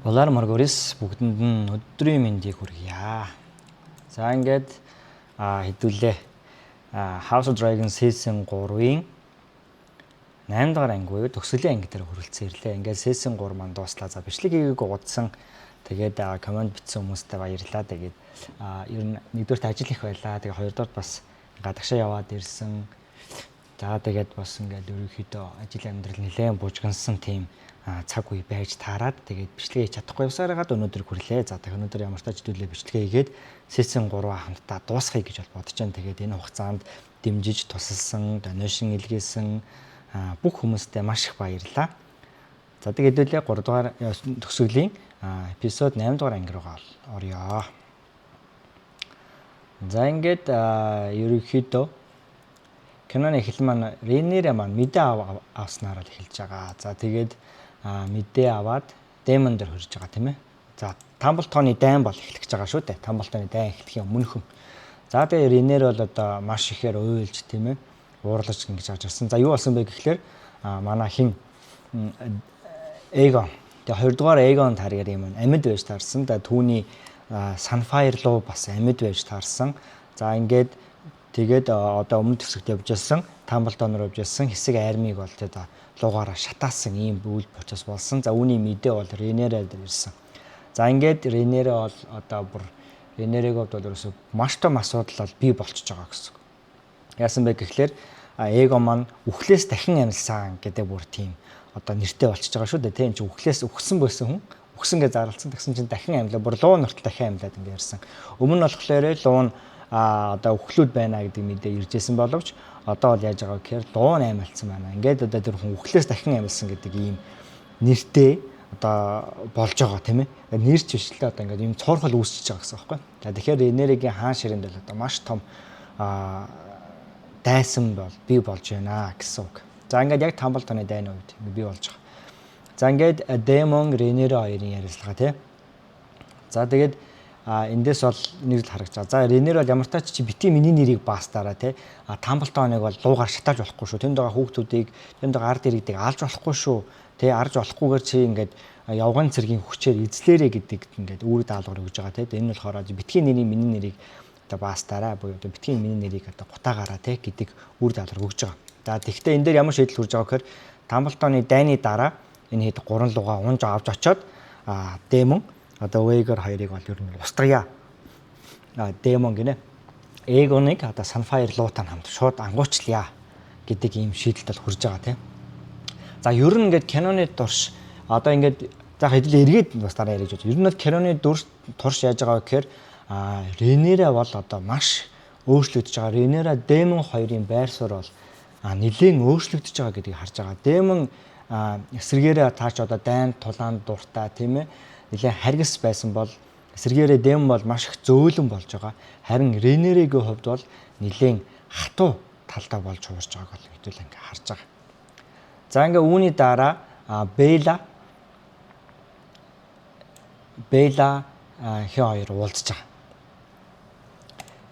Улаар Маргорис бүгдэнд нь өдрийн мэндийг хүргье. За ингээд хэдүүлээ House of Dragons Season 3-ын 8 дахь анги буюу төгсгөлийн анги дээр хүрэлцэн ирлээ. Ингээд Season 3 маань дууслаа. За бичлэг хийгээг удсан. Тэгээд комент бичсэн хүмүүстээ баярлалаа. Тэгээд ер нь нэгдүгээрт ажил их байлаа. Тэгээд хоёрдугаар бас гадагшаа яваад ирсэн. За тэгээд бас ингээд ерөнхийдөө ажил амьдрал нэлээд бужигнсан тийм цаг үе байж таарад тэгээд бичлэгээ хийж чадахгүй явсараад өнөөдөр хүрлээ. За тэгээд өнөөдөр ямар ч хэдүүлээ бичлэгээ хийгээд Season 3 хамтдаа дуусгая гэж бодож байна. Тэгээд энэ хугацаанд дэмжиж тусалсан, донешн илгээсэн бүх хүмүүстээ маш их баярлалаа. За тэгээд хэдүүлээ 3 дугаар төгсгөлийн эпизод 8 дугаар анги руугаа орё. За ингээд ерөнхийдөө киноны эхлэл маань Рейнерэ маань мэдээ авснараа л эхэлж байгаа. За тэгээд мэдээ аваад Демон дээр хөрж байгаа тийм ээ. За Тамблтоны дайн бол эхлэж байгаа шүү дээ. Тамблтоны дайн эхлэхийн өмнөхөн. За тэгээ Рейнер бол одоо маш ихээр уйлж тийм ээ. Уурлаж ингэж гарч ирсэн. За юу болсон бэ гэхлээр манай хин Эйгон. Тэгээ 2 дугаар Эйгон таргэр юм амьд байж таарсан. Тэгээ түүний Sunfire руу бас амьд байж таарсан. За ингээд тэгээд одоо өмнө хэсэгт явж байсан Тамблтон руу явж байсан хэсэг армиг бол тэгээд лугаараа шатаасан ийм үйл процесс болсон. За үүний мэдээ бол Рейнерэ дээр ирсэн. За ингээд Рейнерэ бол одоо бүр Рейнерэг бол ерөөсөө маш том асуудал бол бий болчихж байгаа гэсэн. Яасан бэ гэхлээр Эго маань үхлээс дахин амьлсан гэдэг бүр тийм одоо нэртэй болчихж байгаа шүү дээ. Тэ энэ чинь үхлээс үхсэн байсан хүн үхсэн гэж зарлцсан гэсэн чинь дахин амьлаа. Бүр луун нортол дахин амьлаад ингэ ярьсан. Өмнө нь болохоор луун одоо үхлүүд байна гэдэг мэдээ иржсэн боловч одоо бол яаж байгаа гэхээр луун аймалцсан байна. Ингээд одоо тэр хүн үхлээс дахин амьлсан гэдэг ийм нэртэй одоо болж байгаа тийм ээ. Нэрч бишлээ одоо ингээд ийм цуурхал үүсчихэж байгаа гэсэн байхгүй. За тэгэхээр энергийн хаан ширэнд бол одоо маш том дайсан бол бий болж байна гэсэн үг. За ингээд яг Тамблтоны дайны үед бий болж байгаа. За ингээд Демон Рейнерэ хоёрын ярилцлага тийм. За тэгээд эндээс бол нэг л харагч байгаа. За Рейнер бол ямар тач чи бити миний нэрийг баастаараа тий. Тамблтоныг бол луугаар шатааж болохгүй шүү. Тэнд байгаа хүүхдүүдийг, тэнд байгаа ард иргэдийг алж болохгүй шүү. Тий арж болохгүйгээр чи ингээд явган цэргийн хүчээр эзлээрэ гэдэг ингээд үүрэг даалгавар өгж байгаа тий. Энэ болохоор битгий нэрийн миний нэрийг одоо баастаараа буюу одоо битгий миний нэрийг одоо гутаагаараа тий гэдэг үүрэг даалгавар өгж байгаа. За тэгэхдээ энэ дээр ямар шийдэл хүрж байгаа гэхээр Тамблтоны дайны дараа энэ хэд 3 лугаа унж авч очоод Демон одоо Вейгер хоёрыг бол ер нь устгая. Демон гинэ. Эгоныг одоо Sunfire луутай хамт шууд ангуучлая гэдэг ийм шийдэлд хүрж байгаа тийм. За ер нь ингээд киноны турш одоо ингээд за хэдэл эргээд бас дараа ярьж байна. Ер нь бол киноны турш яаж байгаа гэхээр Рейнерэ бол одоо маш өөрчлөгдөж байгаа. Рейнерэ Демон хоёрын байр суурь бол нэлээд өөрчлөгдөж байгаа гэдгийг харж байгаа. Демон эсрэгээрээ таач одоо дайн тулаан дуртай тийм ээ. Нэлээд харгас байсан бол эсрэгээрээ Демон бол маш их зөөлөн болж байгаа. Харин Рейнергийн хувьд бол нэлээд хатуу талдаа болж хуурж байгааг бол хэдүүл ингээ харж байгаа. За ингээ үүний дараа Бейла хэ хоёр уулзж байгаа.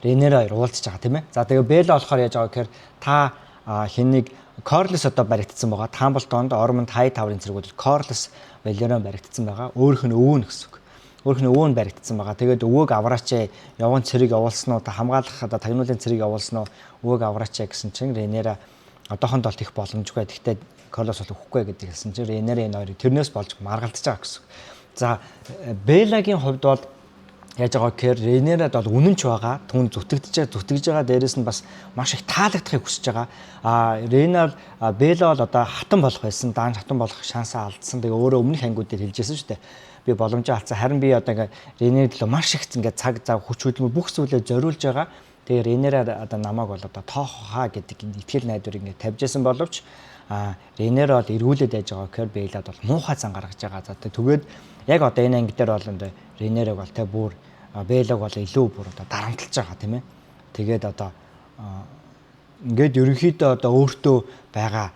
Рейнерэ хоёр уулзж байгаа тийм ээ. За тэгээ Бейла болохоор яаж байгаа гэхээр та хэнийг Корлес одоо баригдсан байгаа. Тамблтонд Ормонд Хай таврын цэргүүд Корлес Валерон баригдсан байгаа. Өөрөх нь өвөө гэсэн үг. Өөрөх нь өвөө нь баригдсан байгаа. Тэгээд өвөөг авраач явган цэрэг явуулсан уу, хамгаалах одоо тагнуулын цэрэг явуулсан уу, өвөөг авраач гэсэн чинь Рейнерэ одоохонд бол их боломжгүй. Гэхдээ Корлес бол өгөхгүй гэдэг хэлсэн чинь Рейнерэ энэ хоёрыг тэрнээс болж маргалдаж байгаа гэсэн үг. За Белагийн хувьд бол яаж байгаа гэхээр Рейнерад бол үнэнч байгаа. Түн зүтгэж байгаа. Дээрээс нь бас маш их таалагдахыг хүсэж байгаа. Рейнер Бела бол одоо хатан болох байсан. Даанч хатан болох шансаа алдсан. Тэгээ өөрөө өмнөх ангиуд дээр хэлжсэн шүү дээ. Би боломжоо алдсан. Харин би одоо ингээ Рейнерд л маш их ингээ цаг зав хүч хөдөлмөр бүх зүйлээ зориулж байгаа. Тэгээ Рейнерад одоо намайг бол одоо тоохоо гэдэг итгэл найдвар ингээ тавьжсэн боловч Рейнер бол эргүүлээд яаж байгаа гэхээр Белад бол муухай зан гаргаж байгаа. За тэгээд яг одоо энэ анги дээр бол энэ Рейнерэг бол тэ бүр Белаг бол илүү бүр одоо дарамтлж байгаа тийм ээ. Тэгээд одоо ингээд ерөнхийдөө одоо өөртөө байгаа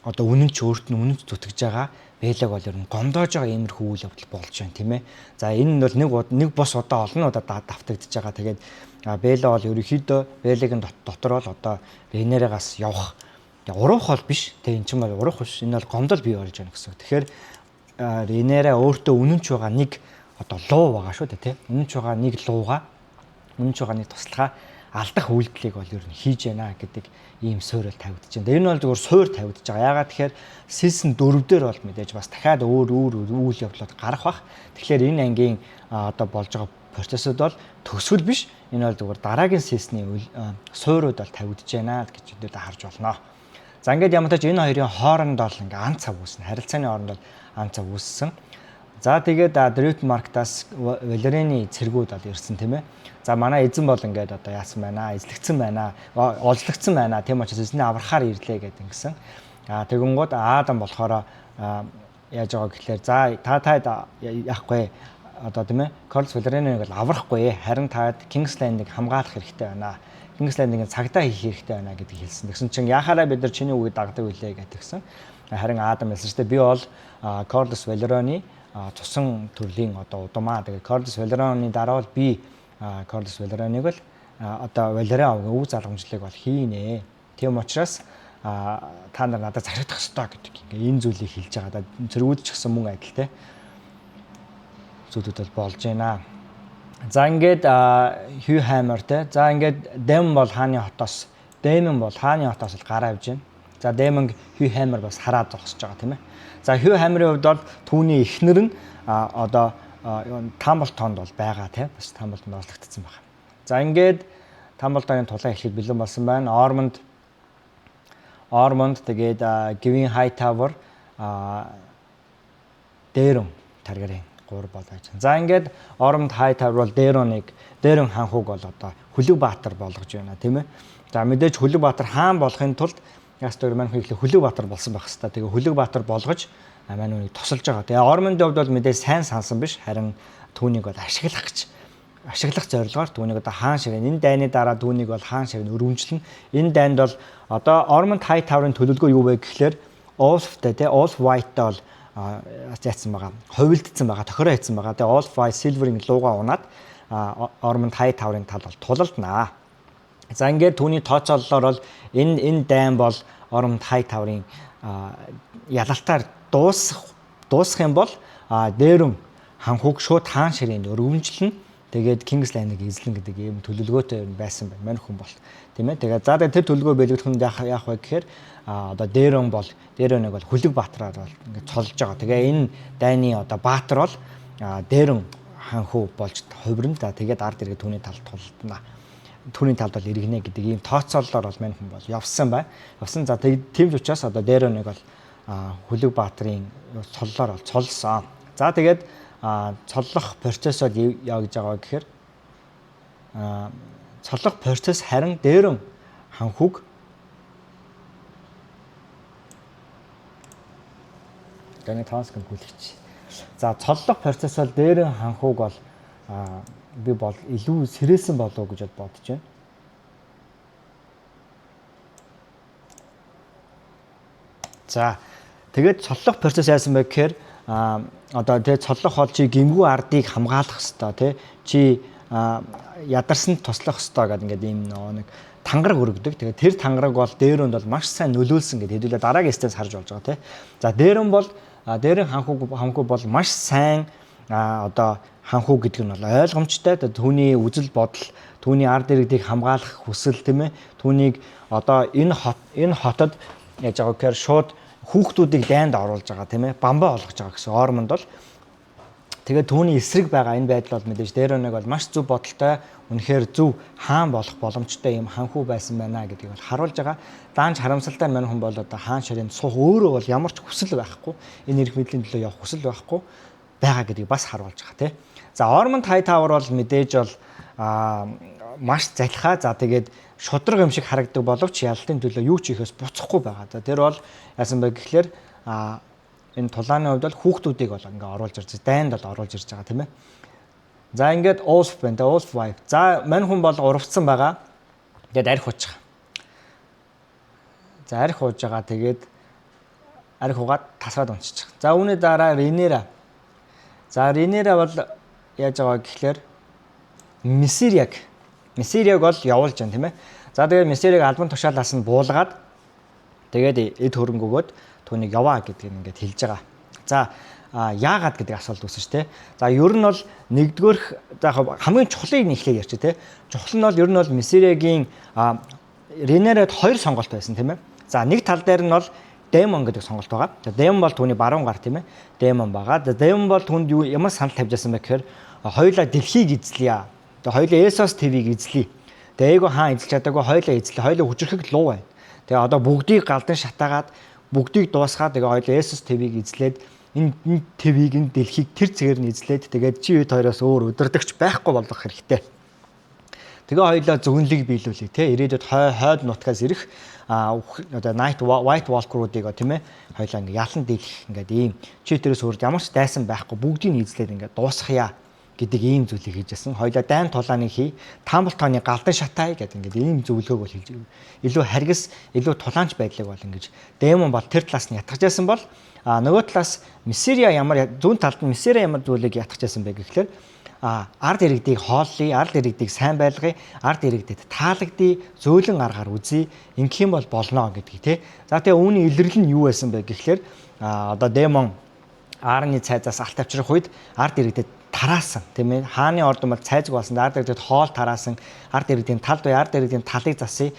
одоо үнэнч өөрт нь үнэнч зүтгэж байгаа Белаг бол ер нь гомдоож байгаа иймэрхүү үйл явдал болж байна тийм ээ. За энэ нь бол нэг бос удаа олон удаа давтагдж байгаа. Тэгээд Бела бол ерөнхийдөө Белагийн дотор бол одоо Рейнерэгаас явах уруух бол биш. Тэг эн чинь бол уруух биш. Энэ бол гомдол бий болж байна гэсэн. Тэгэхээр Ренера өөртөө үнэнч байгаа нэг одоо луу байгаа шүү дээ тий. Үнэнч байгаа нэг лууга үнэнч байгаа нэг туслахаа алдах үйлдэлийг бол ер нь хийж байна гэдэг ийм суурь тавигдаж байна. Энэ бол зөвхөн суур тавигдаж байгаа. Ягаад тэгэхээр season 4 дээр бол мэдээж бас дахиад өөр үйл явдлууд гарах бах. Тэгэхээр энэ ангийн одоо болж байгаа процессыг бол төгсгөл биш. Энэ бол зөвхөн дараагийн season-ы суурьуд бол тавигдаж байна гэж өдөртөө харж болно. За ингээд ямар ч энэ хоёрын хооронд бол ингээ ан цав үүснэ. Харилцааны хооронд бол ан цав үүссэн. За тэгээд Дрютмарктаас Валерины цэргүүд бол ирсэн тийм ээ. За манай эзэн бол ингээд одоо яасан байна, эзлэгдсэн байна, олзлогдсон байна. Тийм учраас эзний аврахаар ирлээ гэдэг ингэсэн. Тэгэнгүүт Адам болохоор яаж байгаа гэхэлэр за та яахгүй одоо тийм ээ Королс Валериныг бол аврахгүй харин таад Кингслендийг хамгаалах хэрэгтэй байна. Кингслендийг цагдаа хийх хэрэгтэй байна гэдгийг хэлсэн. Тэгсэн чинь яхаараа бид нар чиний үгийг дагдаг үлээ гэдгсэн. Харин Адам хэлсэн чинь би бол Королс Валерины тусан төрлийн одоо удамаа. Тэгээд Королс Валерины дараа бол би Королс Валериныг бол одоо Валерин авгийн өв залгамжлалыг бол хийнэ. Тийм учраас та нар надад зарагдах ёстой гэдэг ингээ энэ зүйлийг хэлж байгаа. Зэрэгүүд ч гэсэн мөн адил те зүйлүүд бол болж байна. За ингээд Хью Хаймер те. За ингээд Дэм бол хааны хотоос л гараа авж байна. За Дэм Хью Хаймер бас хараад зогсож байгаа тийм ээ. За Хью Хаймерийн хувьд бол түүний эхнэр нь одоо Тамблтонд бол байгаа тийм бас Тамблтонд ослогдсон байна. За ингээд Тамблтоны тулаан эхлээд бэлэн болсон байна. Ормонд тэгээд Гвин Хайтауэр Дэрон Таргариен 3 бол байж байна. За ингээд Ормонд Хайтауэр бол Дэрон ханхуг бол одоо Хүлэг Баатар болгож байна тийм ээ. За мэдээж Хүлэг Баатар хаан болохын тулд ястор маань Хүлэг Баатар болсон байх хэвээр. Тэгээ Хүлэг Баатар болгож маань үүнийг тусалж байгаа. Тэгээ Ормондын хувьд бол мэдээж сайн сансан биш харин түүнийг бол ашиглах зорилгоор түүнийг одоо хаан ширээ энэ дайны дараа түүнийг бол хаан ширээ өргөмжлөн энэ дайнд бол одоо Ормонд Хайтауэрын төлөвлөгөө юу вэ гэхлээр Олфтай тий Олф Вайттай бол яатсан байгаа. Хувилдсан байгаа, тохироо хийсэн байгаа. Тэгээ Олф Вайт Сильверийн лууга унаад Ормонд Хайтауэрын тал бол тулалднаа. За ингээд түүний тооцооллоор бол энэ дайн бол Ормонд Хайтауэрын ялалтаар дуусах юм бол Дэрон ханхуг шууд хаан ширээнд өргөмжлөн тэгээд Кингслендийг эзлэн гэдэг ийм төлөвлөгөөтэй байсан байна. Мань хүн бол тийм ээ. Тэгээд за тэр төлөвлөгөө биелэгдэх нь яах вэ гэхээр одоо Дэроныг бол Хүлэг Баатараар бол ингээд цолж байгаа. Тэгээ энэ дайны одоо Баатар бол Дэрон ханхуу болж хувирна. За тэгээд ард иргэд түүний талд тулдана. Түүний талд бол иргэнэ гэдэг ийм тооцооллоор бол мань хүн бол явсан байна. За тийм ч учраас одоо Дэрոնыг бол Хүлэг Баатарын цоллоор бол цолсон. За тэгээд цоллох процессыг яаж байгаа гэхээр цоллох процесс харин Дэрон ханхуг таны таскыг хүлээч. За цоллох процесс бол Дэрон ханхуг бол би бол илүү сэрээсэн болов гэж бодож байна. За тэгээд цоллох процесс яасан бэ гэхээр одоо тэгээ цоллох бол чи гэмгүй ардыг хамгаалах хэвээр чи ядарсанд туслах хэвээр гэдэг ингээд ийм нэг тангараг өргөдөг. Тэгээ тэр тангараг бол Дэрөнд бол маш сайн нөлөөлсөн гэдэг хэдүүлээ дараагийн стенс харж болж байгаа тий. За Дэрон ханхуг бол маш сайн одоо ханхуг гэдэг нь бол ойлгомжтой. Түүний үзэл бодол, түүний ард иргэдийг хамгаалах хүсэл тийм ээ. Түүнийг одоо энэ хотод яаж байгаа гэхээр шууд хүүхдүүдийг дайнд оруулж байгаа тийм ээ. Бамбаа олгож байгаа гэсэн Ормонд бол тэгээд түүний эсрэг байгаа энэ байдал бол мэдээж Дэрոնыг бол маш зөв бодолтой, үнэхээр зөв хаан болох боломжтой юм ханхүү байсан байна гэдгийг бол харуулж байгаа. Даанч харамсалтай мань хүн бол одоо хаан ширээн суух өөрөө бол ямар ч хүсэл байхгүй, энэ эрх мэдлийн төлөө явах хүсэл байхгүй байгаа гэдгийг бас харуулж байгаа тийм. За Ормонд Хайтауэр бол мэдээж бол маш залхаа. За тэгээд шудраг юм шиг харагддаг боловч ялалтын төлөө юу ч ихээс буцахгүй байгаа. За тэр бол яасан бэ гэхлээр энэ тулааны хувьд бол хүүхдүүдийг бол ингээ оруулж ирж, дайнд бол оруулж ирж байгаа тийм ээ. За ингээд Олф байна. Олф Вайт. За мань хүн бол урвцсан байгаа. Тэгээд арх ууж байгаа. За арх ууж байгаа. Тэгээд арх уугаад тасаад унчиж байгаа. За үүний дараа Ренера. За Ренера бол яаж байгаа гэхлээр Месириаг бол явуулж байна тийм ээ. За тэгээд Месириаг албан тушаалаас нь буулгаад тэгээд эд хөрөнгө өгөөд түүнийг яваа гэдгийг ингээд хэлж байгаа. За яагаад гэдэг асуулт үүснэ шүү дээ. За ер нь бол нэгдүгээрх за хамгийн чухлыг нэхлээ ярьчих тий. Чухал нь бол ер нь бол Мессиагийн Ренерад 2 сонголт байсан тийм ээ. За нэг тал дээр нь бол Демон гэдэг сонголт байгаа. Демон бол түүний баруун гар тийм ээ. Демон байгаа. Демон бол түүнд ямар санал тавьж байсан бэ гэхээр хоёулаа дэлхийг эзлэе. Тэгээ хоёулаа Есос ТV-г эзлэе. Тэгээ эйгөө хаан эзэлж чадаагүй хоёулаа эзлэе. Хоёулаа хүчрэхэг луу байна. Тэгээ одоо бүгдийг галдан шатаагаад бүгдийг дуусгаад тэгээ хоёулаа Есос ТV-г эзлээд энэ ТV-г энэ дэлхийг тэр цэгээр нь эзлээд тэгээд чи үед хоёроос өөр удирдагч байхгүй болох хэрэгтэй. Тэгээ хоёулаа зөвнөлийг биелүүлээ те ирээдүйд хойд нутгаас ирэх одоо Night White Walker-уудыг тийм ээ хоёулаа ингээ ялан дийлэх ингээд ийм чи тэрээс өөр ямар ч дайсан байхгүй бүгдийг нь эзлээд ингээ дуусгая гэдэг ийм зүйлийг хийжсэн. Хоёулаа дайн тулааны хий Тамбол тооны галдан шатай гэдэг ингээд ийм зөвлөгөөг бол хийж илүү харгас илүү тулаанч байдлыг бол ингэж Демон бол тэр талаас нь ятгах байсан бол нөгөө талаас Мессиа ямар зүүн талд нь Мессиа ямар зүйлийг ятгах байсан бэ гэхлээр ард иргэдийг хооллоё, ард иргэдийг сайн байлгая, ард иргэдэд таалагдъя, зөөлөн аргаар үзье. Ингэх юм бол болно гэдгийг тий. За тэгээ үүний илэрлэл нь юу байсан бэ гэхлээр одоо Демон Аарны цайзаас алт авчрах үед ард иргэдэд тараасан тийм ээ. Хааны ордон бол цайзг болсон. Ард иргэдэд хоол тараасан, ард иргэдийн талд бай, ард иргэдийн талыг засъя.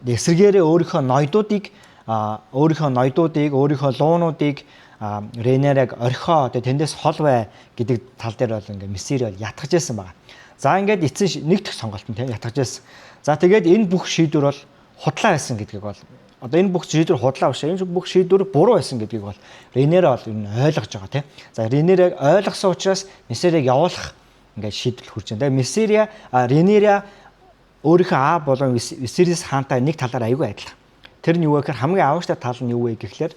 Эсрэгээрээ өөрийнхөө ноёдуудыг, өөрийнхөө луунуудыг Ренераг орхио одоо тэндээс хол бай гэдэг тал дээр бол ингээ Мессиа бол ятгах байсан байгаа. За ингээд эцэн нэг дэх сонголт нь тийм ятгах байсан. За тэгээд энэ бүх шийдвэр бол худлаа байсан гэдгийг бол одоо энэ бүх шийдвэр худлаа биш. Энэ бүх шийдвэр буруу байсан гэдгийг бол Ренера бол энэ ойлгож байгаа тийм. За Ренераг ойлгосон учраас Мессиаыг явуулах ингээд шийдэл хүрч байна. Тэгээд Ренера өөрийнхөө болон Висерис хаантай нэг талаар аягүй адилхан. Тэр нь юу вэ гэхээр хамгийн аваачтай тал нь юу вэ гэхлээр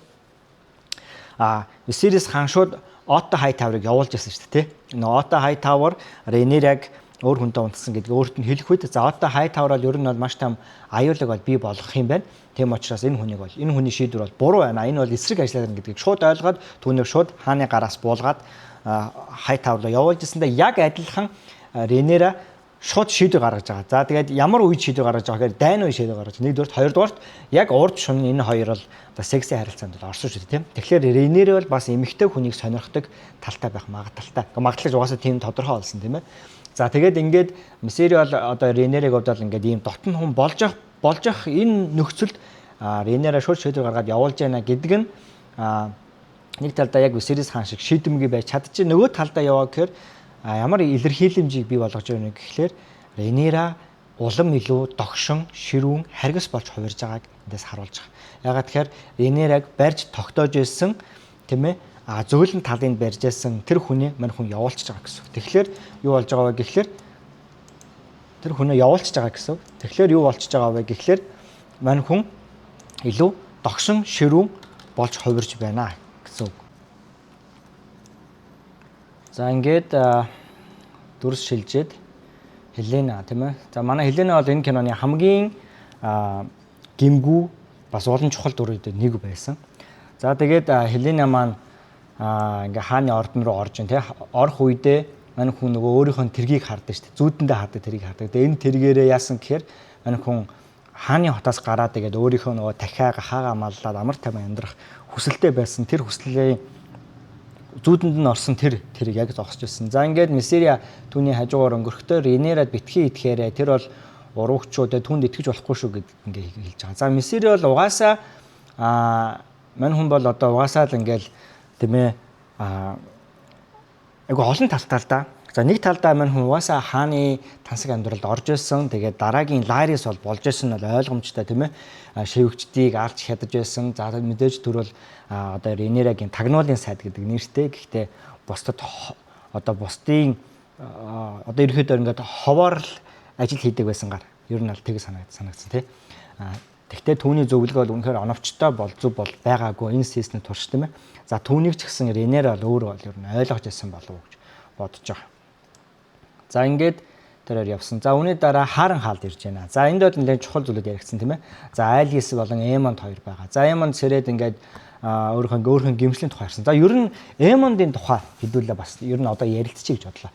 Висерис хаан шууд Отто Хайтауэрыг явуулж ирсэн шүү дээ тий. Энэ Отто Хайтауэр Ренераг өөр хүнтэй унтсан гэдгийг өөрт нь хэлэх үед за Отто Хайтауэр бол ер нь бол маш том аюулыг бол бий болгох юм байна. Тийм учраас энэ хүний шийдвэр бол буруу байна. Энэ бол эсрэг ажилладаг гэдгийг шууд ойлгоод түүнийг шууд хааны гараас буулгаад Хайтауэр руу явуулж ирсэндээ яг адилхан Ренера шууд шийдвэр гаргаж байгаа. За тэгээд ямар үед шийдвэр гаргаж байгаа гэхээр дайн үе шийдвэр гаргаж. Нэгдүгээр, хоёрдугаарт яг урд шөнө энэ хоёр бол одоо секси харилцаанд бол орсон шүү дээ тийм. Тэгэхээр Ренера бол бас эмэгтэй хүнийг сонирхдаг талтай байх магадaltaй. Магадлал угаасаа тийм тодорхой болсон тийм ээ. За тэгээд ингээд Мессиа бол одоо Ренерыг удаад ингээд ийм дотн хүн болж явах энэ нөхцөлд Ренера шууд шийдвэр гаргаад явуулж яана гэдэг нь нэг талдаа яг Висерис хаан шиг шийдэмгий байж чадчих. Нөгөө талдаа яваа гэхээр ямар илэрхийлэмжийг бий болгож байна гэхлээр Ренера улам илүү догшин, ширүүн, харгас болж хувирж байгааг эндээс харуулж байгаа. Ягаад тэгэхээр Ренераг барьж тогтоож ирсэн тийм ээ зөөлөн талын барьж ирсэн тэр хүний мань хүн явуулчихж байгаа гэсэн. Тэгэхээр юу болж байгаа вэ гэхлээр тэр хүнээ явуулчихж байгаа гэсэн. Тэгэхээр юу болчихж байгаа вэ гэхлээр мань хүн илүү догшин, ширүүн болж хувирж байна гэсэн үг. За ингээд дүрс шилжээд Хелена тийм ээ. За манай Хелена бол энэ киноны хамгийн гимгүү бас олон чухал дүрүүд нэг байсан. За тэгээд Хелена маань ингээ хааны ордон руу орж ин тий орох үедээ мань хүн нөгөө өөрийнхөө тэргийг хардаг шүү дээ. Зүүдэндээ хардаг тэргийг хардаг. Тэгээд энэ тэргээрээ яасан гэхээр мань хүн хааны хотоос гараад тэгээд өөрийнхөө нөгөө дахиага хаагаа маллаад амар тайван амьдрах хүсэлтэй байсан. Тэр хүслийн зүүдэнд нь орсон тэрийг яг зогсож ирсэн. За ингээд Мессиа түүний хажуугаар өнгөрөхдөө Ренерад битгий итгэхээрээ тэр бол уруугчууд түүнд итгэж болохгүй шүү гэдэг ингээ хэлж байгаа. За Мессиа бол угаасаа мань хүн бол одоо угаасаа л ингээл тийм ээ айгу олон талтай л да. За нэг талдаа мань хүн угаасаа хааны тансаг амьдралд орж ирсэн. Тэгээд дараагийн Ларис бол болж ирсэн бол ойлгомжтой тийм ээ. Шивгчдийг алж хядаж байсан. За мэдээж төрөл одоо Ренерагийн тагнуулын сайд гэдэг нэртэй. Гэхдээ бусдад одоо бусдын одоо ерөөхдөө ингээд ховоор л ажил хийдэг байсан гар. Ер нь аль тэг санагдсан тий. Тэгвэл түүний зөвлөгөө бол үнэхээр оновчтой бол зөв бол байгаагүй энэ сесний турш тийм ээ. За түүнийг ч гэсэн Ренера бол өөрөө бол ер нь ойлгож ирсэн болов уу гэж бодож байгаа. За ингээд тэрээр явсан. За үүний дараа Харан хаалд ирж байна. За энд бол нэлээд чухал зүйлүүд яригдсан тийм ээ. За Айлис болон Эмонд хоёр байгаа. За Эмонд сэрээд ингээд өөрхөн гимшлийн тухай харсан. За ер нь Эмондын тухай хэдүүлээ бас ер нь одоо ярилцчих гэж бодлоо.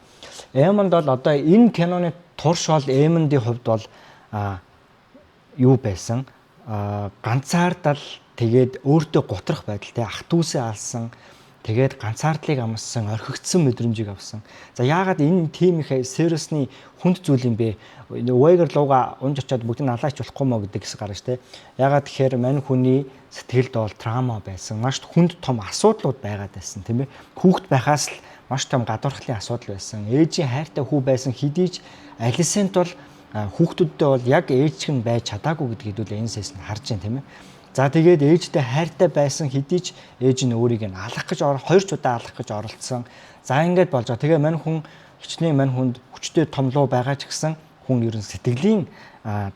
Эмонд бол одоо энэ киноны турш бол Эмондын хувьд бол юу байсан? Ганцаардал тэгээд өөртөө готрох байдалтай ах дүүсээ алсан Тэгээд ганцаардлыг амссан, орхигдсон мэдрэмжийг авсан. За яагаад энэ тийм их сериусны хүнд зүйл юм бэ? Вейгер лууга унж очиод бүгдийг алаач болохгүй мó гэдэг хэсэг гарна шүү дээ. Яагаад тэгэхээр мань хүний сэтгэлд бол траума байсан. Маш хүнд том асуудлууд байгаад байсан, тийм ээ. Хүүхэд байхаас л маш том гадуурхлын асуудал байсан. Ээжийн хайртай хүү байсан хэдий ч алисент бол хүүхдүүдтэй бол яг ээжиг нь байж чадаагүй гэдгийг хэдүүл энэ сэс нь харж байна, тийм ээ. За тэгээд ээжтэй хайртай байсан хэдий ч ээж нь өөрийг нь алах гэж хоёр ч удаа алах гэж оролцсон. За ингээд болж байгаа. Тэгээ мань хүн хичнээн мань хүнд хүчтэй томлоо байгаа ч гэсэн хүн ерөн сэтгэлийн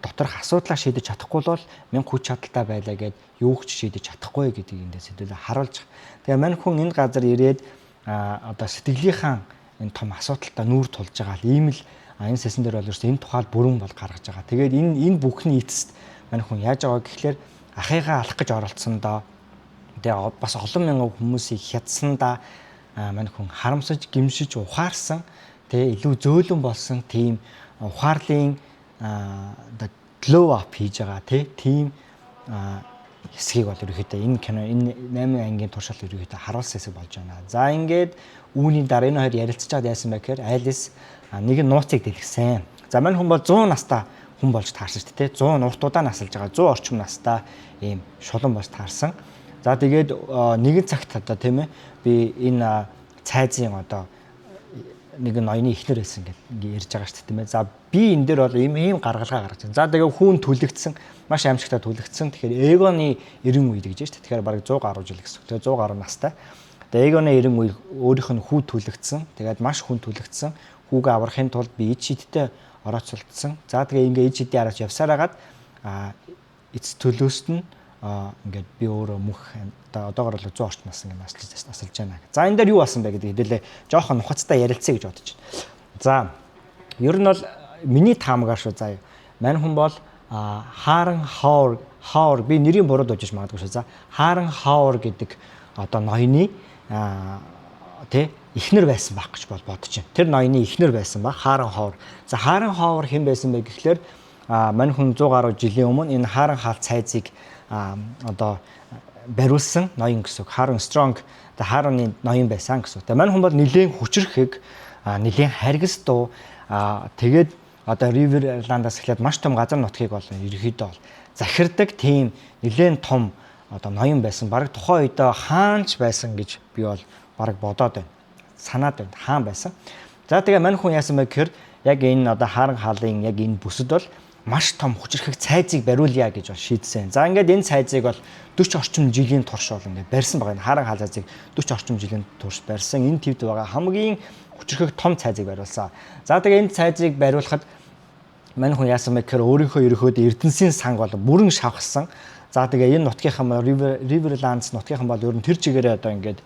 доторх асуудлаа шийдэж чадахгүй бол мянга хүч чадалтай байлаа гэд юу ч шийдэж чадахгүй гэдгийг эндээс хэдүүлээ харуулж байгаа. Тэгээ мань хүн энэ газар ирээд одоо сэтгэлийнхаа энэ том асуудалтай нүүр тулж байгаа л ийм л энэ сэсэн дээр бол ерөөс энэ тухайл бүрэн бол гаргаж байгаа. Тэгээд энэ бүхний эцэст мань хүн яаж байгаа гэхлээр ахыгаа алах гэж оролцсондоо тэгээ бас олон мянган хүмүүсийг хятсандаа мань хүн харамсаж, гимшиж, ухаарсан тэгээ илүү зөөлөн болсон тийм ухаарлын glow up хийж байгаа тийм хэсгийг бол ерөөхдөө энэ кино энэ 8 ангийн туршилт ерөөхдөө харуулсан хэсэг болж байна. За ингээд үүний дараа энэ хоёр ярилцж байгаад яасан бэ гэхээр Алис нэг нууцыг дэлгэсэн. За мань хүн бол 100 настай хүн болж таарсан шүү дээ. 100 нууртуудаа насалж байгаа 100 орчим настай ийм шулан болж таарсан. За тэгээд нэгэн цагт одоо тийм ээ би энэ цайзын одоо нэг ноёны ихнэр байсан гэж ярьж байгаа шүү дээ тийм ээ. За би энэ дээр бол ийм гаргалгаа гаргаж байна. За тэгээд хүүн түлэгдсэн маш аимшигтай түлэгдсэн. Тэгэхээр эгоны 90 үе гэж шүү дээ. Тэгэхээр бараг 100 гаруй жил гэсэн. Тэгээд 100 гаруй настай. Тэгээд эгоны 90 үе өөрийнх нь хүү түлэгдсэн. Тэгээд маш хүн түлэгдсэн. Хүүгээ аврахын тулд би ид шидтэй орооцолдсон. За тэгээ ингээ ид шидийн араас явсаар хагаад эц төлөөст нь ингээд би өөрөө мөх одоогоор л 100 орчим нас ингээд насалж байна. За энэ дээр юу болсон бэ гэдэг хэдүүлээ жоохон нухацтай ярилцъя гэж бодож байна. За ер нь бол миний таамагаар шүү заа. Мань хүн бол Харан Хаур би нэрийн буруу дуудаж магадгүй шүү. За Харан Хаур гэдэг одоо ноёны ихнэр байсан байх гэж бодож байна. Тэр ноёны ихнэр байсан ба Харан Хаур. За Харан Хаур хэн байсан бэ гэхлээр мань хүн 100 гаруй жилийн өмнө энэ Харан хаалт цайзыг одоо бариулсан ноён гэсэн үг. Харан Стронг Харуны ноён байсан гэсэн үг. Тэгээ мань хүн бол нэлээд хүчрэхэг, нэлээд харгас дуу тэгээд одоо Риверландаас эхлээд маш том газар нутгийг бол ерөөхдөө бол захирдаг тийм нэлээд том одоо ноён байсан. Бараг тухайн үедээ хаанч байсан гэж би бол бараг бодоод байна. Санаад байна. Хаан байсан. За тэгээ мань хүн яасан бэ гэхээр яг энэ одоо Харан хаалын яг энэ бүсэд бол маш том хүчрэхэг цайзыг бариулъя гэж бол шийдсэн. За ингээд энэ цайзыг бол 40 орчим жилийн турш бол ингээд барьсан байгаа. Энэ Харан хаал цайзыг 40 орчим жилийн турш барьсан. Энэ төвд байгаа хамгийн хүчрэхэг том цайзыг бариулсан. За тэгээ энэ цайзыг бариулахад мань хүн яасан бэ гэхээр өөрийнхөө ерөөхдөө Эрдэнсийн санг бол бүрэн шавхсан. За тэгээ энэ нутгийнхан Риверландс нутгийнхан бол ер нь тэр чигээрээ одоо ингээд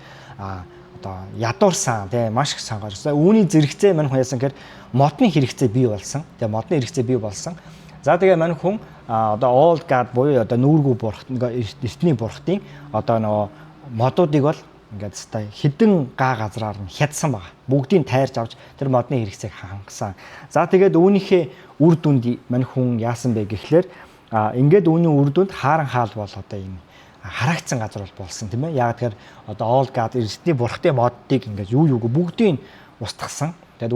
одоо ядуурсан тий маш их сангаарсан. Үүний зэрэгцээ мань хүн яасан гэхээр модны хэрэгцээ бий болсон. Тэгээ модны хэрэгцээ бий болсон. За тэгээ мань хүн одоо Old God буюу одоо нүүргүү бурхан эртний бурхтын одоо нөгөө модуудыг бол ингээд хэвээр хідэн га газраар нь хядсан байгаа. Бүгдийг тайрж авч тэр модны хэрэгцээг хангасан. За тэгээд үүнийхээ үр дүнд мань хүн яасан бэ гэхлээр ингээд үүний үр дүнд Харан хаал бол одоо ийм хараагцсан газар болсон тийм ээ. Яг тэгэхээр одоо Old God эртний бурхтын моддыг ингээд юу бүгдийг устгасан. Тэгээд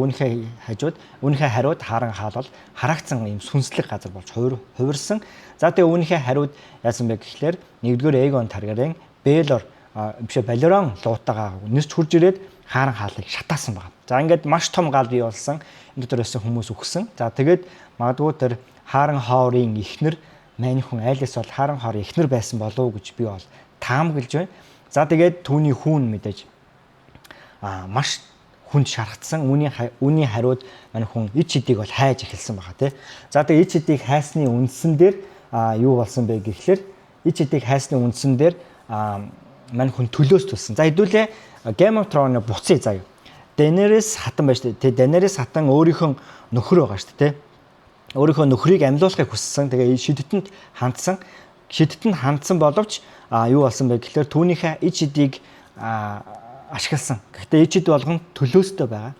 үүнийхээ хариуд Харан хаал бол хараагцсан ийм сүнслэг газар болж хувирсан. За тэгээ үүнийхээ хариуд яасан бэ гэхлээр нэгдүгээр Эгон Таргариен Балерон луутагаа нэрч хурж ирээд Харан хаалыг шатаасан байна. За ингээд маш том гал бий болсон. Энэ дотроос хүмүүс үхсэн. За тэгээд магадгүй тэр Харан Хаурын ихнэр мань хүн Алис бол Харан Хаурын ихнэр байсан болов уу гэж би бол таамаглаж байна. За тэгээд түүний хүүн мэдээж маш хүнд шархацсан. Үүний хариуд мань хүн ид шидийг бол хайж эхэлсэн байгаа тий. За тэгээд ид шидийг хайсны үндсэн дээр юу болсон бэ гэхлээр ид шидийг хайсны үндсэн дээр мань хүн төлөөс төлсөн. За хэдүүлээ Game of Thrones буцъя заяа. Daenerys хатан байж тээ. Daenerys хатан өөрийнхөө нөхөр байгаа шүү дээ тий. Өөрийнхөө нөхрийг амьлуулахыг хүссэн. Тэгээ шидэтэнд хандсан. Шидэтэнд хандсан боловч юу болсон бэ гэхлээр түүнийхээ ид шидийг ашигласан. Гэхдээ ид шид болгон төлөөстэй байгаа.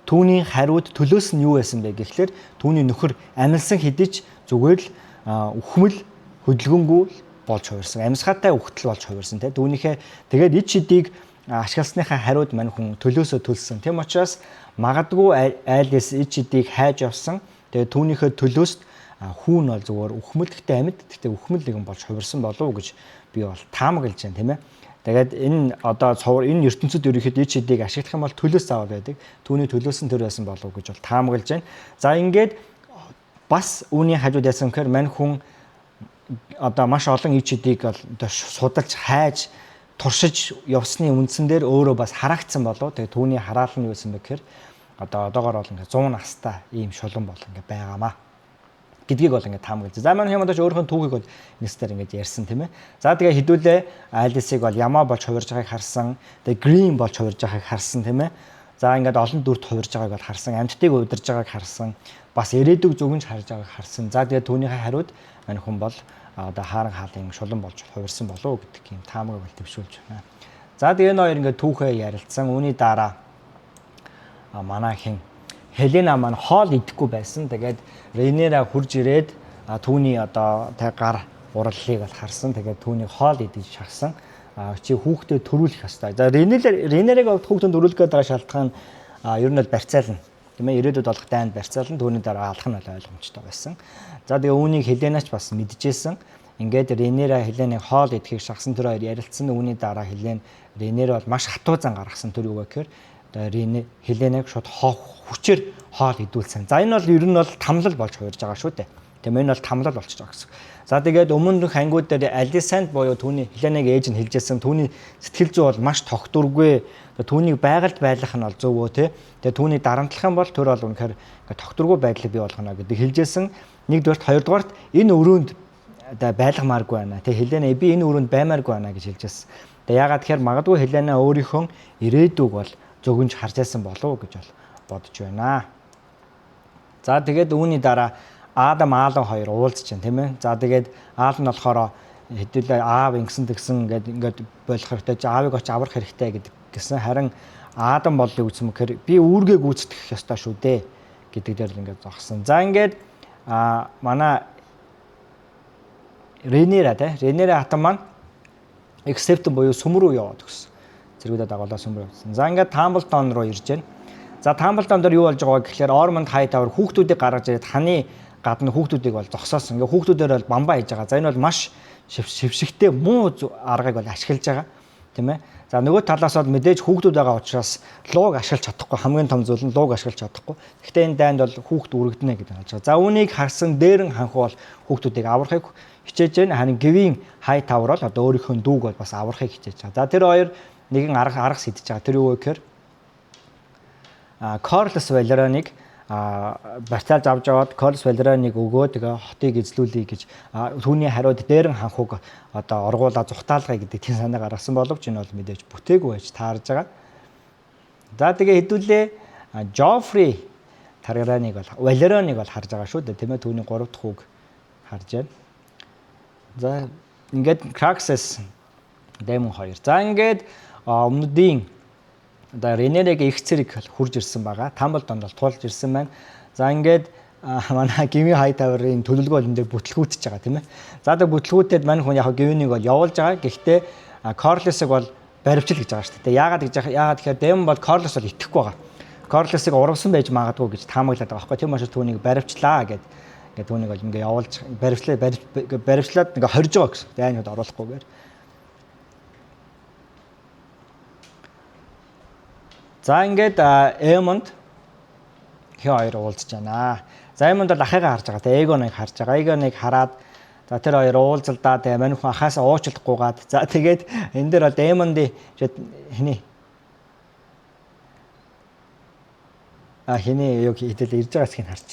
Түүний хариуд төлөөс нь юу байсан бэ гэхлээр түүний нөхөр амилсан хэдиж зүгээр л үхмэл хөдөлгөөнгүй болж хувирсан. Амьсгаатай үхтэл болж хувирсан. Түүнийхээ тэгээд ид шидийг ашигласныхаа хариуд мань хүн төлөөсөө төлсөн. Тэм учраас магадгүй айлс ичдийг хайж явсан. Тэгээ түүнийхээ төлөөс хүүн бол зүгээр үхмэлдэгтэй амьд гэхдээ үхмэл нэгэн болж хувирсан болов уу гэж би бол таамаглаж байна, тийм ээ. Тэгээд энэ одоо энэ ертөнцид ерөнхийдөө ичдийг ашиглах юм бол төлөөс заавал байдаг. Түүний төлөөс нь төр байсан болов уу гэж бол таамаглаж байна. За ингээд бас үүний хажууд яасан гэхээр мань хүн одоо маш олон ичдийг одоо судалж хайж туршиж явсны үндсэн дээр өөрөө бас харагдсан болов. Тэгээ түүний хараал нь юу байсан бэ гэхээр одоо одоогоор бол ингээ 100 настай ийм шулан бол ингээ байгаамаа гэдгийг бол ингээ таамаглаж. За маань хямдаж өөрийнхөө түүхийг бол нэстээр ингээ ярьсан тийм ээ. За тэгээ хэдүүлээ Айлисыг бол ямаа болж хувирж байгааг харсан. Тэгээ Грин болж хувирж байгааг харсан тийм ээ. За ингээд олон дүрт хувирж байгааг бол харсан. Амьтдыг удирж байгааг харсан. Бас ирээдүг зүгэнж харж байгааг харсан. За тэгээ түүнийхээ хариуд мань хүн бол одоо хааран хаалын шулан болж хувирсан болов уу гэдэг юм таамаг бол төвшүүлж байна. За тэгээ энэ хоёр ингээд түүхээ ярилцсан. Үүний дараа манай хин Хелена маань хоол идэхгүй байсан. Тэгээд Рейнера хурж ирээд түүний одоо гар ураллыг бол харсан. Тэгээд түүний хоол идэж шахсан. Чи хүүхдэд төрүүлэх ёстой. За Рейнерыг хүүхдэд төрүүлэх гэдэг шалтгаан ер нь бол барьцаална. Тийм ээ, ирээдүйд болох дайнд барьцаална. Түүний дараа алах нь бол ойлгомжтой байсан. За тэгээ үүнийг Хеленач бас мэдчихсэн. Ингээд Рейнера Хеленыг хоол идэхийг шахсан тэр хоёр ярилцсан. Үүний дараа Рейнера бол маш хатуу зан гаргасан тэр юу гэхээр Хеленыг шууд хүчээр хоол идүүлсэн. За энэ бол ер нь бол тамлал болж хувирж байгаа шүү дээ. Тийм энэ бол тамлал болчихж байгаа гэсэн. За тэгээд өмнөх ангиуд дээр Алисанд буюу түүний Хеленыг ээж нь хэлжсэн. Түүний сэтгэл зүй бол маш тогтворгүй. Түүнийг байгальд байлгах нь бол зөв үү те. Тэгээд түүний дарамтлах юм бол тэр бол үнэхээр тогтворгүй байдлыг бий болгоно гэдэг хэлжсэн. Нэгдүгээрт, хоёрдугаарт энэ өрөөнд байлгамааргүй байна. Тэг Хелена би энэ өрөөнд баймааргүй байна гэж хэлжсэн. Тэг ягаад тэгэхээр магадгүй Хелена өөрийнхөө ирээдүг бол зөгөнж харж байсан болов уу гэж бол бодож байна. За тэгээд үүний дараа Адам Аалан хоёр уулзж байна тийм ээ. За тэгээд Аалан болохоор хэдүүлээ аав ингэсэн тэгсэн ингээд болох хэрэгтэй, аавыг очиж аврах хэрэгтэй гэсэн. Харин Адам бол юу гэсэн мэхээр би үүргээ гүйцэтгэх ёстой шүү дээ гэдэг дээр ингээд зогсон. За ингээд манай Рейнера хатан маань accept буюу сүм рүү яваад өгсөн. Зэрэгдээ дагуулаа сүм рүү явсан. За ингээд Тамблтон руу ирж байна. За Тамблтон дээр юу болж байгаа гэхээр Ормонд Хайтауэр хүүхдүүдийг гаргаж ирээд ханы гадна хүүхдүүдийг бол зогсоосон. Ингээ хүүхдүүдээр бол бамбаа хийж байгаа. За энэ бол маш шившигтэй муу аргыг бол ашиглаж байгаа. Тийм ээ. За нөгөө талаас бол мэдээж хүүхдүүд байгаа учраас лууг ашиглаж чадахгүй. Хамгийн том зүйл нь лууг ашиглаж чадахгүй. Гэхдээ энэ дайнд бол хүүхд үрэгдэнэ гэдэг болж байгаа. За үүнийг харсан дээрэн ханху бол хүүхдүүдийг аврахыг хичээж байна. Харин Гвийн Хайтауэр бол одоо өөрийнхөө дүүг бол бас аврахыг хичээж байгаа. За тэр хоёр нэгэн арга сэтэж байгаа. Тэр юу вэ гэхээр Корлос Валераныг барьцаалж авч аваад Корлос Валераныг өгөө тэгээ хотыг эзлүүлэе гэж түүний хариуд дээрэн ханхуг одоо оргуулаа зүхтаалгая гэдэг тийм санаа гаргасан боловч энэ бол мэдээж бүтээгүй байж таарж байгаа. За тэгээ хэдүүлээ Жофри Таргараныг бол Валераныг бол харж байгаа шүү дээ тийм ээ. Түүний 3 дахь хүүг харж байна. За ингээд Краксес Дэмон 2. За ингээд өмнөдийн одоо Рейнерагийн их цэрэг хурж ирсэн байгаа. Тамблтонд бол туулж ирсэн байна. За ингээд манай Гвийн Хайтауэрын төлөвлөгөө энэ дээр бүтлгүүтж байгаа тийм ээ. За тэг бүтлгүүтээд мань хүн яг Гвинийг бол явуулж байгаа. Гэхдээ Корлосыг бол баривчил гэж байгаа шүү дээ. Яагаад тэгэхээр Дэмон бол Корлос бол итгэхгүй байгаа. Корлосыг урвсан байж магадгүй гэж таамаглаад байгаа байхгүй. Тийм учраас түүнийг баривчлаа гэдэг. Ингээд түүнийг бол ингээ явуулж баривчлаад ингээ хорж байгаа гэсэн. Дайнууд оруулахгүйгээр. За ингээд Эмонд хоёр уулзж байна. За Эмонд бол ахыгаа харж байгаа. Тэгээ Эгоныг харж байгаа. Эгоныг хараад за тэр хоёр уулзалдаа тэгээ мань хүн ахаасаа уучлахгүйгаад за тэгээд энэ дээр бол Эмондын хиний юу хэдэл ирж байгаа хэсгийг харж.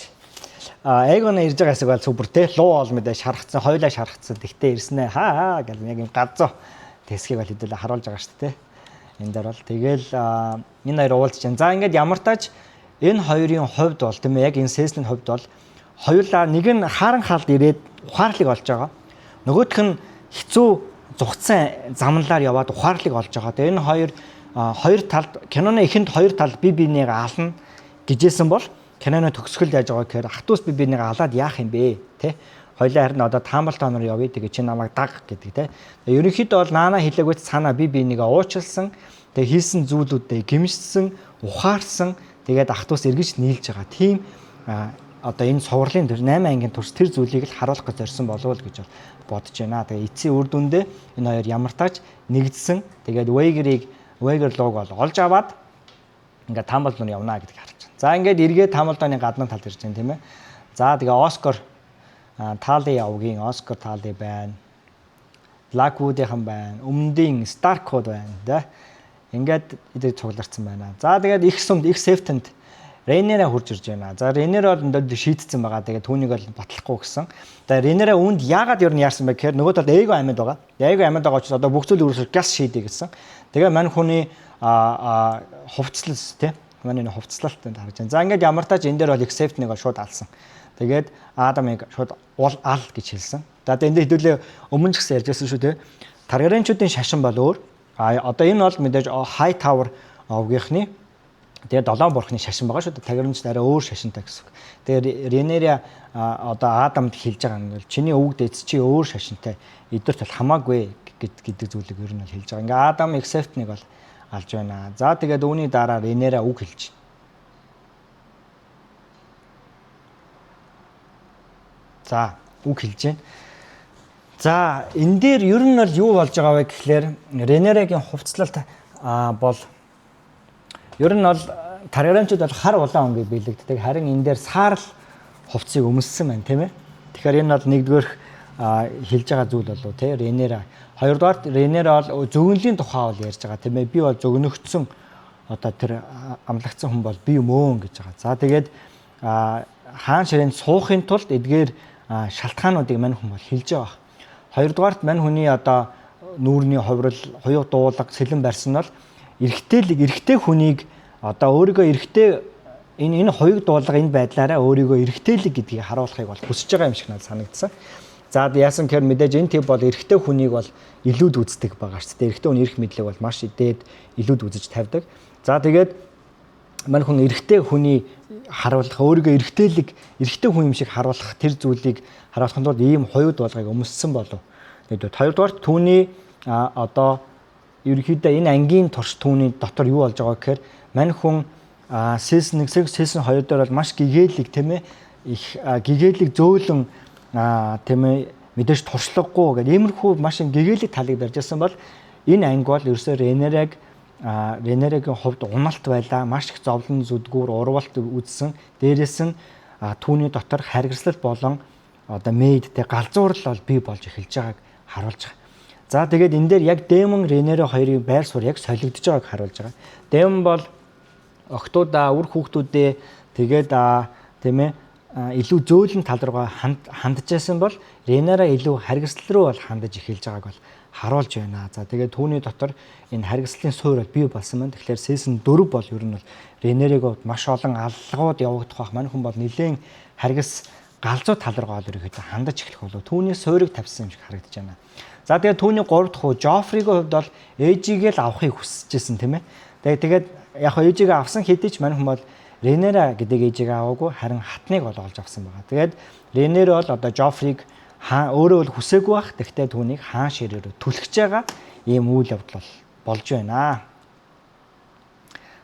Эгон ирж байгаа хэсэг бол супер те луу ол мэдээ шархацсан, хоёлаа шархацсан. Тэгтээ ирсэн ээ. Хаа гэл яг юм газуу тэсгийг бол хэдэл харуулж байгаа шүү дээ. Энэ дээр бол тэгэл энэ хоёр уулзж байна. За ингээд ямар тач энэ хоёрын хувьд бол тийм ээ яг энэ сеслийн хувьд бол хоёулаа нэг нь хааран хаалд ирээд ухаарлыг олж байгаа. Нөгөөх нь хэцүү зугцсан замналаар яваад ухаарлыг олж байгаа. Тэгээ энэ хоёр талд киноны эхэнд хоёр тал бие биенийг ална гэжсэн бол киноны төгсгөл яаж байгаа гэхээр хатуус бие биенийг алаад яах юм бэ те хоёлаа харин одоо Тамблтон руу явъя тэгээ чи намайг даг гэдэг те ерөнхийдөө бол наана хэлээгүйц цаана бие биенийгээ уучлсан Тэгээ хийсэн зүйлүүдээ гимшсэн, ухаарсан, тэгээд ах トゥ ус эргэж нийлж байгаа. Тийм одоо энэ сувралын 8 ангийн турш тэр зүйлийг л харуулах гэж зорьсон болов уу гэж бодож байна. Тэгээ эцсийн үр дүндээ энэ хоёр ямар тааж нэгдсэн. Тэгээд Вейгер лог бол олж аваад ингээд Тамблдор явна гэдгийг харж байна. За ингээд эргээд Тамблдорны гадна талд ирж байна тийм ээ. За тэгээ Оскар Тали явгийн Оскар Тали байна. Blackwood-ийн байна. Өмнөдийн Starkwood байна да. Ингээд эдгээр цугларсан байна. За тэгээд их Sefton-д Рейнера хурж ирж байна. За Рейнер бол өндөр шийдсэн байгаа. Тэгээд түүнийг бол батлахгүй гэсэн. Тэгээд Рейнера үүнд яагаад ер нь яарсан бэ гэхээр нөгөө талд Эго амьд байгаа. Эго амьд байгаа учраас одоо бүх зүйл өөрөөр газ шийдэ гэсэн. Тэгээд мань хүний хувцлалс тий. Манай хувцлалтанд харж байна. За ингээд ямар тач энэ дээр бол Sefton-ыг шууд алсан. Тэгээд Адамыг шууд ал гэж хэлсэн. За энэ хэдүүлээ өмнө ч гэсэн ярьжсэн шүү тий. Таргариенчүүдийн шашин бол өөр. Одоо энэ бол мэдээж High Tower овгийнхны тэгээд 7 бурхны шашин байгаа шүү дээ. Таргариенч арай өөр шашинтай гэсэн. Тэгээд Ренера одоо Адамд хэлж байгаа нь бол чиний өвөг дээдс чи өөр шашинтай. Эдгээрт бол хамаагүй гэдэг зүйлийг ер нь хэлж байгаа. Ингээ Адам Sefton-ыг бол алж байна. За тэгээд үүний дараа Ренера үг хэлж байна. За үг хэлж байна. За энэ дээр ер нь бол юу болж байгаа вэ гэхлээр Ренерагийн хувцлалт бол ер нь бол таргариенчууд бол хар улаан өнгийг биелэгддэг. Харин энэ дээр саарл хувцсыг өмссөн байна тийм ээ. Тэгэхээр энэ бол нэгдүгээр хэлж байгаа зүйл болов тий Ренера. Хоёрдугаар Ренера бол зөвгөнлийн тухай бол ярьж байгаа тийм ээ. Би бол зөвгөнөгдсөн одоо тэр амлагдсан хүн бол би мөн гэж байгаа. За тэгээд хаан ширээнд суухын тулд эдгээр шалтгаануудыг мань хүн бол хэлж байгаа. Хоёрдугаарт мань хүний одоо нүүрний хувирал, хуйг дуулаг, сэлэн барьсан бол эрэгтэй хүнийг одоо өөрийгөө эрэгтэй энэ хуйг дуулага энэ байдлаараа өөрийгөө эрэгтэйлэг гэдгийг харуулахыг бол хүсэж байгаа юм шиг надад санагдсан. За яасан гэхээр мэдээж энэ тип бол эрэгтэй хүнийг бол илүүд үздэг байгаа шүү дээ. Эрэгтэй хүний эрх мэдлэг бол маш дээд илүүд үзэж тавьдаг. За тэгээд мань хүн эрэгтэй хүний харуулах өөрийгөө эрэгтэй хүн юм шиг харуулах тэр зүйлийг харуулахын тулд ийм хуйд болгыг өмссөн болов. Тэгээд хоёрдугаар түүний одоо ерөнхийдөө энэ ангийн турш түүний дотор юу болж байгаа гэхээр мань хүн season 1, season 2 дээр бол маш гэгээлэг тийм ээ их гэгээлэг зөөлөн тийм ээ мэдээж туршлагагүй гэдэг иймэрхүү маш гэгээлэг талыг барьж ирсэн бол энэ анги бол ерөөсөө Ренерагийн хувьд уналт байлаа, маш их зовлон зүдгүүр урвалт үзсэн. Дээрээс нь түүний дотор харгислал болон одоо мэйдтэй галзуурал бол бий болж эхэлж байгааг харуулж байгаа. За тэгээд энэ дээр яг Демон Ренера хоёрын байр суурь яг солигдож байгааг харуулж байгаа. Демон бол охтуудаа, үр хүүхдүүдээ тэгээд тийм ээ илүү зөөлөн тал руугаа хандж байсан бол Ренера илүү харгислал руу бол хандаж эхэлж байгааг бол харуулж байна. За тэгээд түүний дотор энэ харгислалын суурь бол бий болсон байна. Тэгэхээр season 4 бол ер нь бол Ренерийг маш олон аллагууд явагдах бах мань хүн бол нэлээд харгис галзуу тал руугаа ерөөхдөө хандаж эхлэх болов. Түүний суурийг тавьсан юм шиг харагдаж байна. За тэгээд түүний 3 дахь Жофригийн хувьд бол ээжигээ л авахыг хүсэжсэн тийм ээ. Тэгээд яг хоо ээжигээ авсан хэдий ч мань хүн бол Ренера гэдэг ээжигээ аваагүй харин хатныг бол олж авсан байгаа. Тэгээд Ренера бол одоо Жофриг өөрөө бол хүсээгүй бах. Тэгтээ түүнийг хаан ширээрөө түлхэж байгаа ийм үйл явдал болж байна.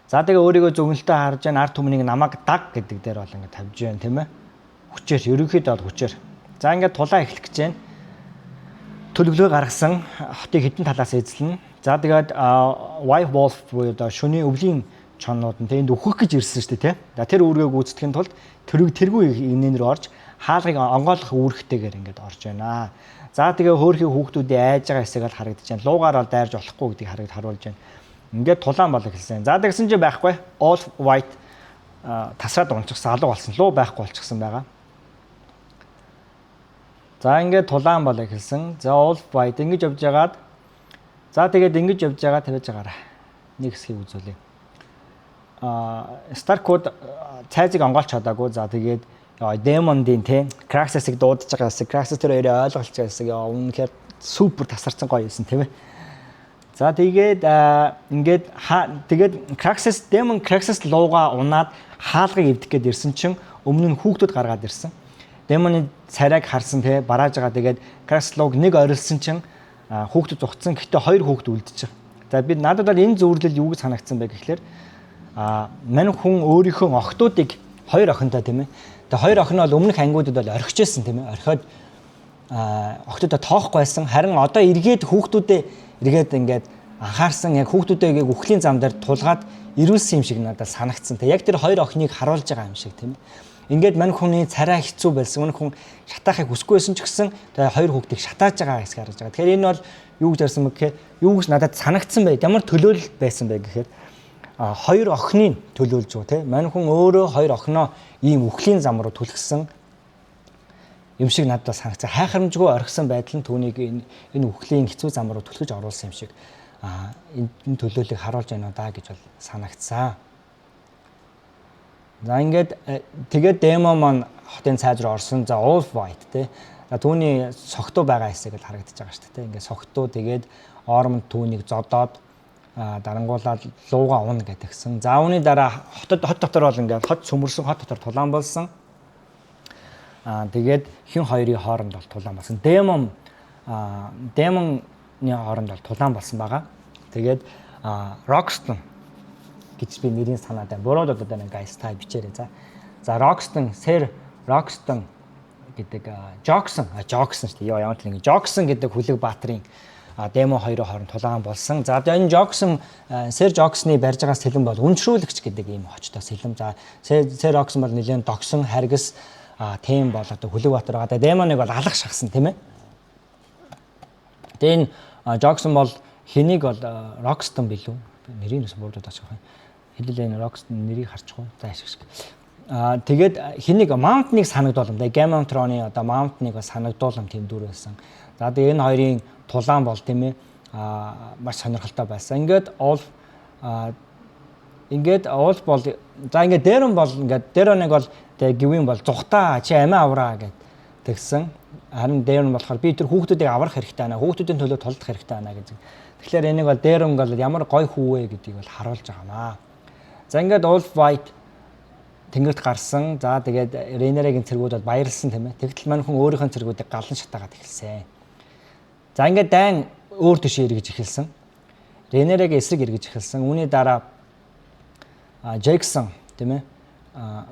За тэгээ өөрийгөө зөвгөнөлтөд харж байна. Ард түмнийг намайг даг гэдэг дээр бол ингэ тавьж байна тийм ээ. Хүчээр ерөнхийдөө бол хүчээр. За ингээд тулаа эхлэх гэж байна. Төлөвлөгөө гаргасан хотыг хэдэн талаас эзлэнэ. За тэгээд White Wolf буюу одоо шөнийн өвлийн чоннууд нь тэнд өөхөх гэж ирсэн шүү дээ тийм. Тэр үүргийг гүйцэтгэхийн тулд тэргүй инэн рүү орж хаалгыг онгойлгох үүрэгтэйгээр ингээд орж байна. За тэгээ хөөрхийн хүүхдүүдийн айж байгаа хэсэг л харагдаж байна. Луугаар бол дайрж болохгүй гэдгийг харуулж байна. Ингээд тулаан бол эхэлсэн. За тэгсэн чинь байхгүй. All White тасраад унчихсан алга болсон. Луу байхгүй болчихсон байгаа. За ингээд тулаан бол эхэлсэн. За All White ингэж явж байгаад за тэгээд ингэж явж байгаа тавьж байгаарай. Нэг хэсгийг үзүүлье. Starkwood цайзыг онгойлч чадаагүй. За тэгээд Демондын тийм Craxus-ыг дуудаж байгаа хэсэг, Craxus тэр хоёроо ойлгуулж байгаа хэсэг үнэхээр супер тасарсан гоё юмсэн тийм ээ. За тэгээд ингээд Craxus Demon Craxus лууга унаад хаалгыг эвдэх гээд ирсэн чинь өмнө нь хүүхдүүд гаргаад ирсэн. Демоны царайг харсан тийм барааж байгаа. Тэгээд Craxus лууг нэг орилсон чинь хүүхдүүд зугтсан. Гэхдээ хоёр хүүхд үлдчихэж байгаа. За би надад бол энэ зөвөрлөл юу гэж санагдсан бэ гэхлээр мань хүн өөрийнхөө охтуудыг хоёр охинтой тийм ээ. Тэгээ хоёр охин бол өмнөх ангиудад бол орхижсэн тийм ээ. Орхиод охтуудаа тоохгүй байсан. Харин одоо эргээд хүүхдүүдээ эргээд ингээд анхаарсан яг хүүхдүүдээ үхлийн зам дээр тулгаад ирүүлсэн юм шиг надад санагдсан. Тэг яг тэр хоёр охиныг харуулж байгаа юм шиг тийм ээ. Ингээд мань хүний царай хэцүү байсан. Мань хүн шатаахыг хүсэхгүй байсан ч гэсэн тэгээ хоёр хүүхдийг шатааж байгаа хэсэг харж байгаа. Тэгэхээр энэ бол юу гэж ярьсан бэ гэхээр юу гэж надад санагдсан бай. Ямар төлөөлөл байсан бэ гэхээр хоёр охиныг төлөөлж байгаа тийм. Мань хүн өөрөө хоёр охиноо ийм үхлийн зам руу түлхсэн юм шиг надад санагцсан. Хайхрамжгүй орхисон байдал нь түүнийг энэ үхлийн хэцүү зам руу түлхэж оруулсан юм шиг энэ төлөөллийг харуулж байна даа гэж бол санагцсан. За ингээд тэгээд демон маань хотын цайз руу орсон. За Wolf White тий. Түүний согтуу байгаа хэсэг л харагдаж байгаа шүү дээ. Ингээд согтуу тэгээд оормонд түүнийг зодоод дарангуулаад лууга уна гэдгсэн. За үүний дараа хот дотор бол ингээд хот цөмөрсөн хот дотор тулаан болсон. Тэгээд хин хоёрын хооронд бол тулаан болсон. Демоны хооронд бол тулаан болсон байгаа. Тэгээд Roxton гэж би нэрийг санаад байна. Бурууд одоо нэг гайстай бичээрэй. За Roxton, Sir Roxton гэдэг Jackson шүү дээ. Ямар ч нэг Jackson гэдэг хүлэг баатрын демон хоёрын хооронд тулаан болсон. За энэ Jackson, Sir Jackson-ы барьж байгаа сэлэм бол үншрүүлэгч гэдэг ийм хочтой сэлэм. За Sir Jackson бол нэлээд догсон, харгас тийм бол одоо хүлэг баатар байгаа. Демоныг бол алах шахсан тийм ээ. Тэгээ энэ Jackson бол хэнийг бол Roxton билүү? Нэрийг нь бурдад очих юм. Хэлээ энэ Roxton нэрийг харчихгүй. За ашиг. Тэгээд хэнийг Mount-ыг санагдуулсан. Game of Thrones-ы одоо Mount-ыг санагдуулсан тийм дүр байсан. За тэгээ энэ хоёрын тулаан бол тийм ээ маш сонирхолтой байсан. Ингээд Wolf бол за ингээд Daron бол ингээд Daron-ыг бол тэгээ гівэн бол зүхтаа чи амиа авраа гэд тэгсэн. Харин Daron болохоор би тэр хүүхдүүдийг аврах хэрэгтэй байна. Хүүхдүүдийн төлөө тулдах хэрэгтэй байна гэж. Тэгэхээр энийг бол Daron бол ямар гой хүү вэ гэдгийг бол харуулж байгаамаа. За ингээд Wolf White тэнгэрт гарсан. За тэгээд Rhaenyra-гийн цэргүүд бол баярлсан тийм ээ. Тэгтэл мань хүн өөрийнхөө цэргүүдийг галан шатаагаад эхэлсэн. За ингээд дайн өөр тишээ эргэж эхэлсэн. Rhaenyra-гийн эсрэг эргэж эхэлсэн. Үүний дараа Jackson тийм ээ.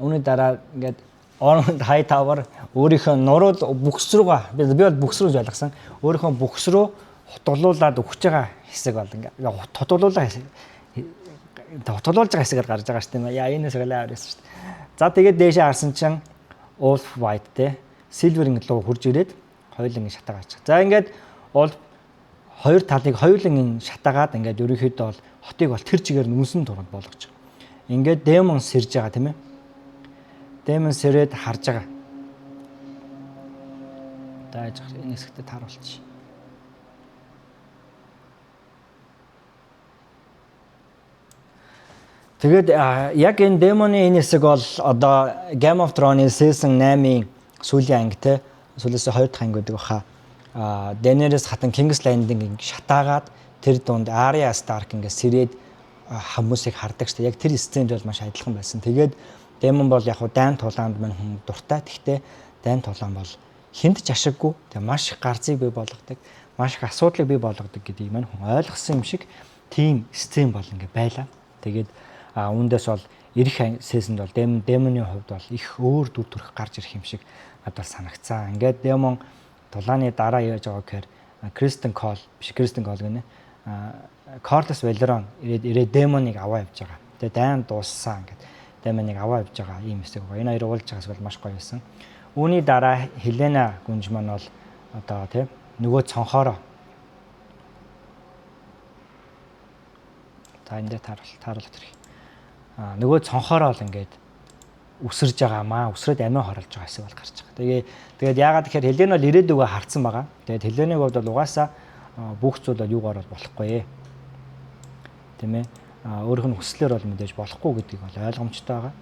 Үүний дараа ингээд Ormond Hightower өөрийнхөө нуруу бүхс рүүгээ би бол бүхс рүү ойлгосон. Өөрийнхөө бүхс рүү хутгалуулад өгч байгаа хэсэг бол ингээд хутгалуулж байгаа хэсгээр гарч байгаа шүү дээ. Яа энэ хэсэг л аваарсан шүү дээ. За тэгээд дээшээ харсан чинь Wolf White те Silver-ийн луу хурж ирээд хоёулын шатаагаа аачих. За ингээд Wolf хоёр талыг хоёулын шатаагаад ингээд ерөнхийдөө бол хотыг бол тэр чигээр нь үнсэн тураад болгож байгаа. Ингээд Demon сэрж байгаа тийм ээ. Demon сэрээд харж байгаа. Дааж энэ хэсэгтээ тааруулчих. Тэгээд яг энэ Demon-ы энэ хэсэг бол одоо Game of Thrones Season 8-ийн сүүлийн анги те сүүлээс 2 дахь анги гэдэг баха. Daenerys хатан King's Landing шатаагаад тэр дунд Arya Stark ингээд сэрээд хүмүүсийг хардаг шүү дээ. Яг тэр сценд бол маш адилхан байсан. Тэгээд Demon бол яг дайн тулаанд мань хүн дуртай. Гэхдээ дайн тулаан бол хүнд ч ашиггүй. Тэгээ маш их гарцыг бий болгодог, маш их асуудлыг бий болгодог гэдгийг мань хүн ойлгосон юм шиг тийм сцен бол ингээд байлаа. Тэгээд үүндээс бол ирэх сесэнд бол Demon-ы хувьд бол их өөр дүр төрх гарч ирэх юм шиг надад санагцсан. Ингээд Demon тулааны дараа яаж байгаа гэхээр Kristen Cole гэнэ. Corlys Valeron ирээд Demon-ыг аваа явж байгаа. Тэгээ дайн дууссан ингээд Demon-ыг аваа явж байгаа ийм хэсэг байгаа. Энэ хоёр уулж байгаас бол маш гоё байсан. Үүний дараа Helena гүнж маань бол одоо тийм нөгөө цонхоороо та энэ дээр тааруулах хэрэг. Нөгөө цонхоороо л ингээд үсэрж байгаамаа. Үсрээд амиа хорлож байгаа хэсэг бол гарч байгаа. Тэгээд яагаад тэгэхээр Helena бол ирээдүгөө харцсан байгаа. Тэгээд Helena-г бол угаасаа бүх зүйл бол юугаар бол болохгүй ээ. Тийм ээ. Өөрийнх нь хүслээр бол мэдээж болохгүй гэдгийг бол ойлгомжтой байгаа.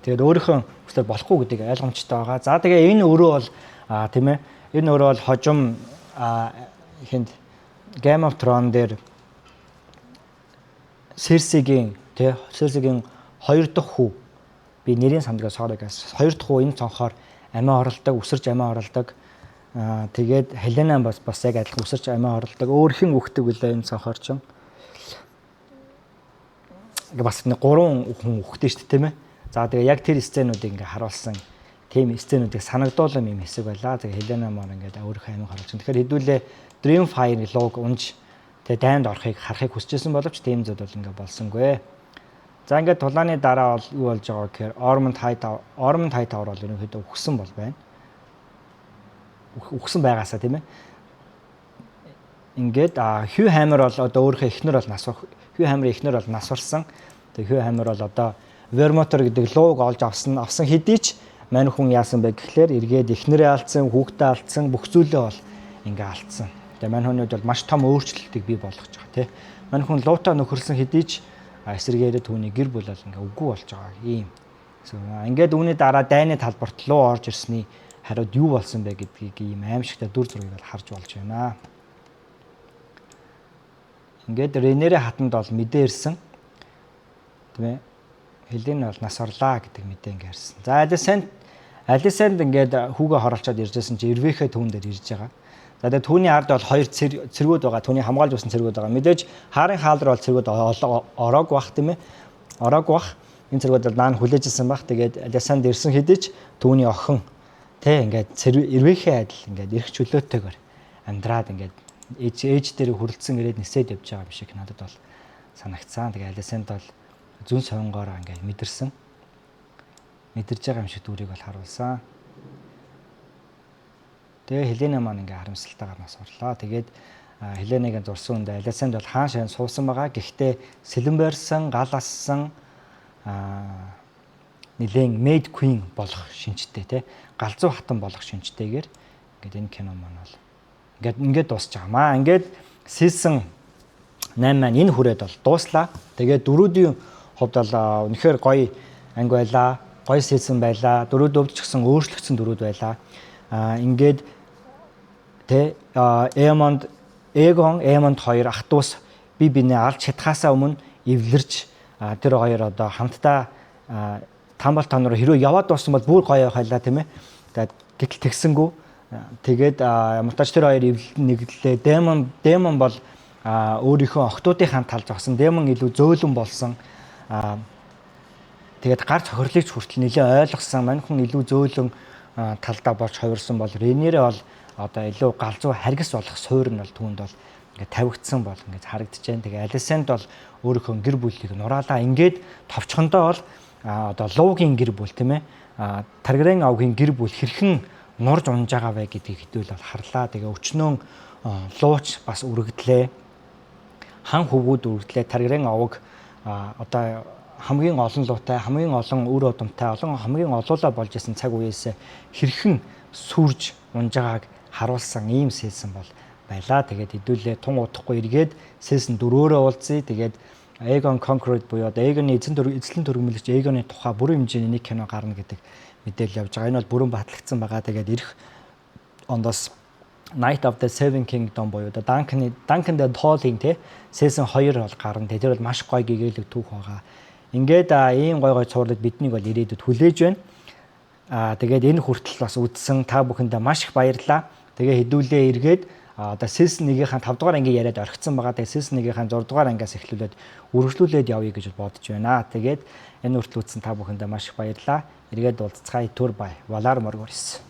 Тэгээд өөрийнхөө хүслээр болохгүй гэдгийг ойлгомжтой байгаа. За тэгээ энэ өрөө бол тийм ээ. Энэ өрөө бол хожим ихэнд Game of Thrones дээр Cersei-гийн 2 дахь хүү би нэрийн сандгаа соорогоос 2 дахь хүү энэ цонхоор амиа оролдог, үсэрч амиа оролдог. Тэгээд Хелена бас яг адилхан үсэрч амиа оролдог. Өөр хэн үхдэг үлээ энэ цонхорчин. Бас 3 хүн үхдэг шүү дээ тийм ээ. За тэгээ яг тэр сценуудыг ингээ харуулсан тийм сценуудыг санагдуулсан юм хэсэг байлаа. Тэгээ Хелена маар ингээ өөрийнхөө амиа харуулж. Тэгэхээр хэдүүлээ Dreamfire лог унж тэгээ дайнд орохыг харахыг хүсэжсэн боловч тийм зүйл бол ингээ болсонгүй. За ингээ тулааны дараа бол юу болж байгаа гэхээр Ormond Hightower бол ерөнхийдөө үхсэн бол байна. Үхсэн байгаасаа тийм ээ. Ингээд Hugh Hammer бол одоо өөрийнхөө эхнэр бол Hugh Hammer эхнэр бол нас барсан. Тэгээ Hugh Hammer бол одоо Vermotor гэдэг лууг олж авсан хэдий ч мань хүн яасан бэ гэхлээр эргээд эхнэрээ алдсан, хүүхдээ алдсан, бүх зүйлээ бол ингээ алдсан. Тэгээ мань хүнүүд бол маш том өөрчлөлтийг бий болгож байгаа тийм. Мань хүн луутай нөхөрлсөн хэдий ч эсэргээрээ түүний гэр бүл бол ингээ үгүй болж байгаа юм. Ингээд үүний дараа дайны талбарт луу орж ирсний хариуд юу болсон бэ гэдгийг ийм аимшигтай дүр зургийг бол харж болж байна. Ингээд Ренерэ хатанд бол мэдээ ирсэн. Тийм ээ. Хелена бол нас орлаа гэдэг мэдээ ингээ ирсэн. За Алисанд ингээд хүүгээ хорлцоод иржсэн чи Ирвэхэ түүн дээр ирж байгаа. За тэгээ түүний ард бол 2 цэргүүд байгаа. Түүний хамгаалж байсан цэргүүд байгаа. Мэдээж хаарын хаалдар бол цэргүүд ороог бах тийм ээ. Ороог бах. Энэ цэргүүд бол наан хүлээжсэн бах. Тэгээд Алисанд ирсэн хэдий ч түүний охин тэг ингээд Ирвэхэ адил ингээд эрх чөлөөтэйгээр амьдраад ингээд ээж дээр хүрэлцэн ирээд нисээд явж байгаа юм шиг надад бол санагцсан. Тэгээ Алисанд бол зүн сонгоор ингээд мэдэрж байгаа юм шиг дүрийг бол харуулсан. Тэгээ Хелена маань ингээд харамсалтайгаар нас орлоо. Тэгээд Хеленагийн зурсан үндэ Алисанд бол хаан шайн суусан байгаа. Гэхдээ сэлэн байрсан, гал ассан нэлээд Maid Queen болох шинжтэй тий галзуу хатан болох шинжтэйгээр ингээд энэ кино маань бол ингээд дуусч байгаамаа. Ингээд season 8 маань энэ хүрээд бол дууслаа. Тэгээд дөрүүдийн хувьд бол үнэхээр гоё анги байлаа. Гоё season байлаа. Дөрүүдөвд ч гэсэн өөрчлөгдсөн дөрүүд байлаа. Ингээд тий Aemond 2 ах トゥ ус бинээ алж чадхаасаа өмнө эвлэрч тэр хоёр одоо хамтдаа Тамбал тон руу хэрвээ яваад дууссан бол бүр гоё хайлаа тийм ээ. Тэгээд гэтэл тэгсэнгүү. Тэгээд мутаж тэр хоёр нэглэлээ. Демон бол өөрийнхөө охтуудынхаа талж авсан. Демон илүү зөөлөн болсон. Тэгээд гар цохирлыг хүртэл нэлээ ойлгосон. Мань хүн илүү зөөлөн талдаа болж хувирсан бол Ренерэ бол одоо илүү галзуу харгас болох суурь нь бол түүнд бол ингээд тавигдсан бол ингээд харагдаж байна. Тэгээ Алисанд бол өөрийнхөө гэр бүлийг нураалаа. Ингээд товчхондоо бол одоо луугийн гэр бүл тийм ээ. Таргарен авгийн гэр бүл хэрхэн нурж унж байгаа вэ гэдгийг хэдүүл бол харлаа. Тэгээ өчнөө лууч бас үргэлдлээ. Хан хөвгүүд үргэлдлээ. Таргарен авг одоо хамгийн олон луутай, хамгийн олон үр удамтай, хамгийн олоолаа болж исэн цаг үеэс хэрхэн сүрж унж байгааг харуулсан ийм сэлсэн бол байлаа. Тэгээд хэдүүлээ тун удахгүй эргээд сэлсэн 4-өөр уулзъя. Тэгээд Aegon Conqueror буюу Aegon-ы эзлэн төрөмлөгч Aegon-ы тухай бүрэн хэмжээний нэг кино гарна гэдэг мэдээлэл явж байгаа. Энэ бол бүрэн батлагдсан байгаа. Тэгээд ирэх ондоос Night of the Seven Kingdom буюу Duncan the Tall-ийн тий season 2 бол гарна. Тэр бол маш гоё гэгээлэг түүх байгаа. Ингээд ийм гоё цуурлууд биднийг бол ирээдүйд хүлээж байна. Тэгээд энэ хүртэл бас үзсэн та бүхэндээ маш их баярлалаа. Тэгээ хэдүүлээ эргээд одоо season 1-ийн 5 дугаар анги яриад орхисон байгаа. Тэгээ season 1-ийн 6 дугаар ангиас эхлүүлээд үргэлжлүүлээд явъя гэж бодож байна. Тэгээд энэ хүртэл үзсэн та бүхэндээ маш их баярлалаа. Эргээд уулзцгаая. Түр бай. Валар моргорис.